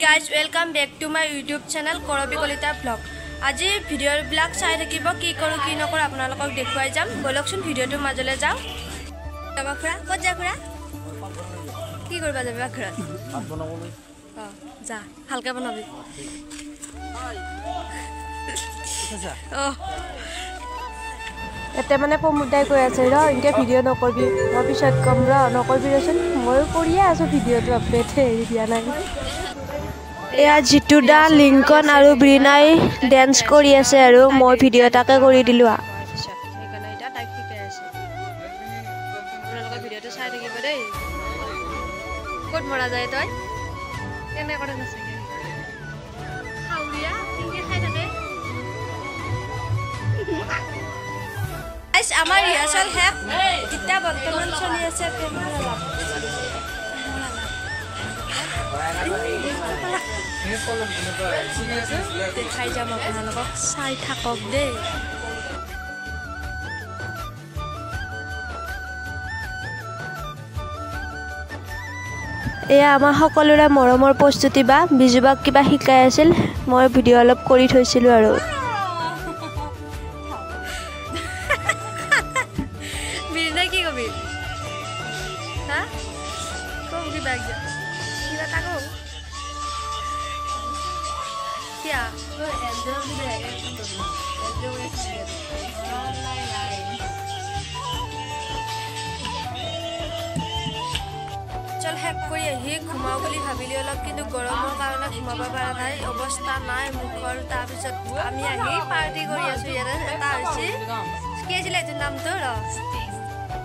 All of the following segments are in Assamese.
Guys, welcome back to my YouTube channel Korobi Kolita Vlog. আজি ভিডিঅ'ৰ ব্লগ চাই থাকিব কি কৰো কি নকৰো আপোনালোকক দেখুৱাই যাম বলকচোন ভিডিঅ'টো মাজলে যাও তবা খুৰা ক'ত যা খুৰা কি কৰবা যাবা খুৰা ভাত বনাবলৈ যা হালকা বনাবি এতে মানে পমুদাই কৈ আছে ৰ ইনকে ভিডিঅ' নকৰবি মই পিছত কম ৰ নকৰবি ৰচোন মই কৰিয়ে আছো ভিডিঅ'টো আপডেট হেৰি দিয়া নাই এয়া জিতুদা লিংকন আৰু ব্ৰিনাই ড্যান্স কৰি আছে আৰু মই ভিডিঅ' এটাকে কৰি দিলো সেইকাৰণে এটা টাইপ শিকাই আছে আপোনালোকে ভিডিঅ'টো চাই থাকিব দেই ক'ত মৰা যায় তই কেনে কৰে নাচাগে হাউৰিয়া ইনকে খাই থাকে গাইস আমাৰ ৰিহাৰ্সেল শেষ এতিয়া বৰ্তমান চলি আছে দেখাই যাম আপোনালোকক চাই থাকক দেই এয়া আমাৰ সকলোৰে মৰমৰ প্ৰস্তুতি বা বিজুবাক কিবা শিকাই আছিল মই ভিডিঅ' অলপ কৰি থৈছিলো আৰু বিনা কি কবি হা কম কি বাগ যা কিবা তাকো क्या वो एल्बम भी रहेगा एल्बम में चल हैक কৰি আহি ঘুমাও বুলি ভাবিলি অলপ কিন্তু গৰমৰ কাৰণে ঘুমাব পৰা নাই অৱস্থা নাই মুখৰ তাৰ পিছত আমি আহি পাৰ্টি কৰি আছো ইয়াতে এটা হৈছে কি আছিল এইটো নামটো ৰ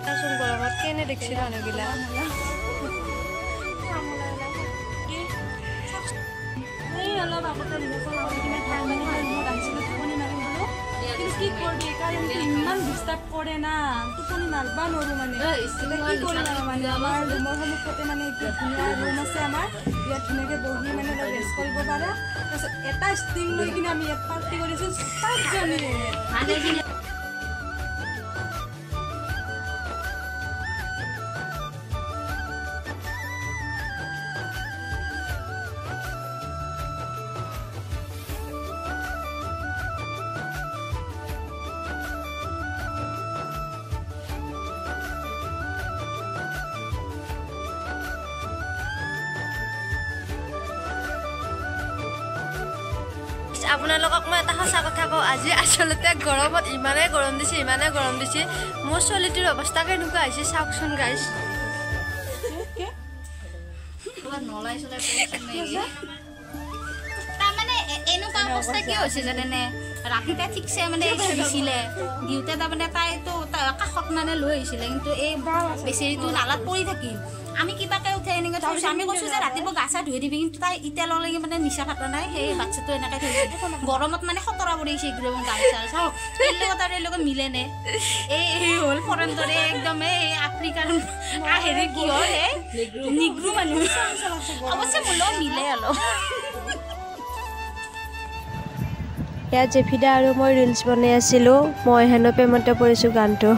তাচোন গৰমত কেনে দেখিছিল মানুহগিলা অলপ আগতে ৰিহাৰ্সেল কৰি কিনে ঠাই মানে মোৰ আহিছিল টোপনি মাৰিম বোলো কিন্তু কি কৰবি কাৰণ ইমান ডিস্টাৰ্ব কৰে না টোপনি মাৰবা নৰো মানে কি কৰিম মানে আমাৰ ৰুমৰ সন্মুখতে মানে এটা ধুনীয়া ৰুম আছে আমাৰ ইয়াত ধুনীয়াকৈ বহি মানে ৰেষ্ট কৰিব পাৰে তাৰপিছত এটা ষ্টিং লৈ কিনে আমি ইয়াত পাৰ্টি কৰিছোঁ পাঁচজনী আপোনালোকক মই এটা সঁচা কথা কওঁ আজি আসলতে গৰমত ইমানেই গৰম দিছে মোৰ চলিটোৰ অৱস্থা কেনেকুৱা হৈছে চাওকচোন গাইছ তাৰমানে এনেকুৱা অৱস্থা কি হৈছে জানেনে ৰাতিতে ঠিকছে মানে দিছিলে দিওঁতে তাৰমানে তাইতো কাষত মানে লৈ আহিছিলে কিন্তু এই বেচেৰিটো নালাত পৰি থাকিল আমি কিবাকে উঠাই এনেকৈ থৈছোঁ আমি কৈছোঁ যে ৰাতিপুৱা গা চা ধুই দিবি কিন্তু তাই এতিয়ালৈকে মানে নিচা ফাটা নাই সেই বাচ্ছাটো এনেকৈ থৈছে গৰমত মানে খতৰা পৰিছে একদম গামোচা চাওক এই লগত আৰু এই লগত মিলে নে এই হ'ল ফৰেনৰে একদম এই আফ্ৰিকাৰ হেৰি কি হ'ল এই নিগ্ৰো মানুহ অৱশ্যে মোৰ লগত মিলে অলপ এয়া জেফিদা আৰু মই ৰিলছ বনাই আছিলোঁ মই হেনো পেমেণ্টে পৰিছোঁ গানটো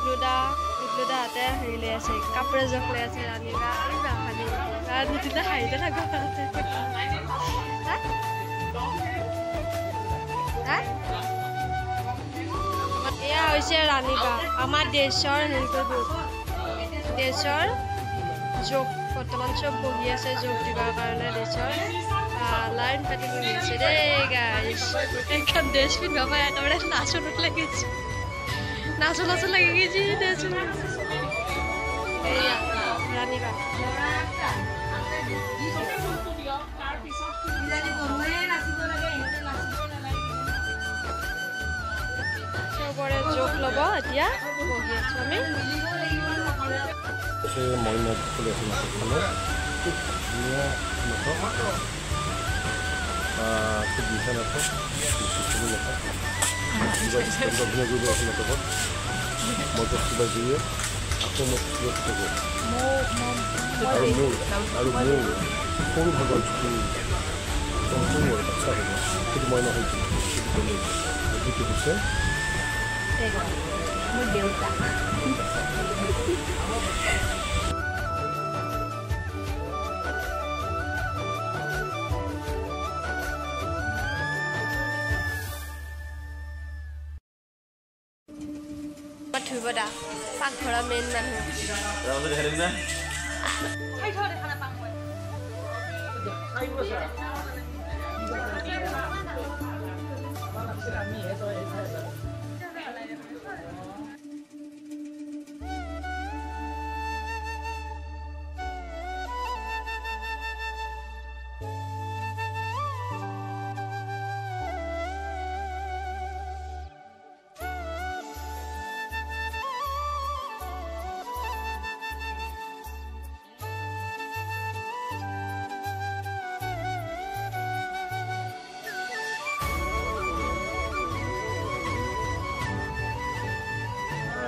Diploda haতে হেৰি লৈ আছে কাপোৰ জখ লৈ আছে ৰাণীবা আৰু ৰাহানি ৰাণীটা হাইতে থাকো এয়া হৈছে ৰাণীবা আমাৰ দেশৰ দেশৰ যোগ বৰ্তমান চব বহি আছে যোগ দিবৰ কাৰণে দেশৰ লাইন পাতি বহি আছে দেই গাইছ একদম ড্ৰেছ পিন্ধিব পাৰে একেবাৰে নাচনত লাগিছে নাচো নাচো লাগি গেছি ল'ৰা নিবা চবৰে জোক ল'ব এতিয়া বহি আছো আমি মইনা চলি আছে মাছখানে খুব ধুনীয়া মাছ খুব মিঠা মাছ ধুনীয়া কৰিব আছে মাছক মই কিবা দিয়ে আকৌ মই আৰু মোৰ সৰু ভাগৰ সম্পূৰ্ণ বাচ্চা হ'ব সেইটো মইনা হৈছে সেইটো হৈছে মোৰ দেউতা ধুব দা পাকঘৰৰ মেইন মানুহ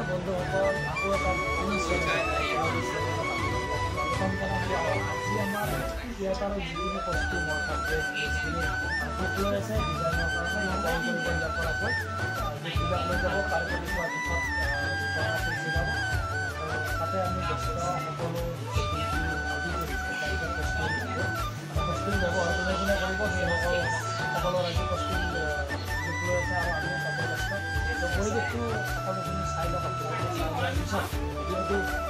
বন্ধুসকল আকৌ এটা থিয়েটাৰৰ যিকোনো কষ্টিউমৰ আছে ডিজাইনৰ কাৰণে ইয়াৰ পৰা গৈ যিবিলাক লৈ যাব তাৰ পিছত তাতে আমি ব্যস্ত সকলো কষ্টিউম ব্যৱহাৰ কোনে কোনে কৰিব সেইসকল সকলো ৰাজ্য কষ্টিউম লৈ আছে আৰু আমি তাতে ব্যস্ত পৰিৱেশটো সকলোখিনি চাই লওক চাই লোৱাৰ পিছত যিহেতু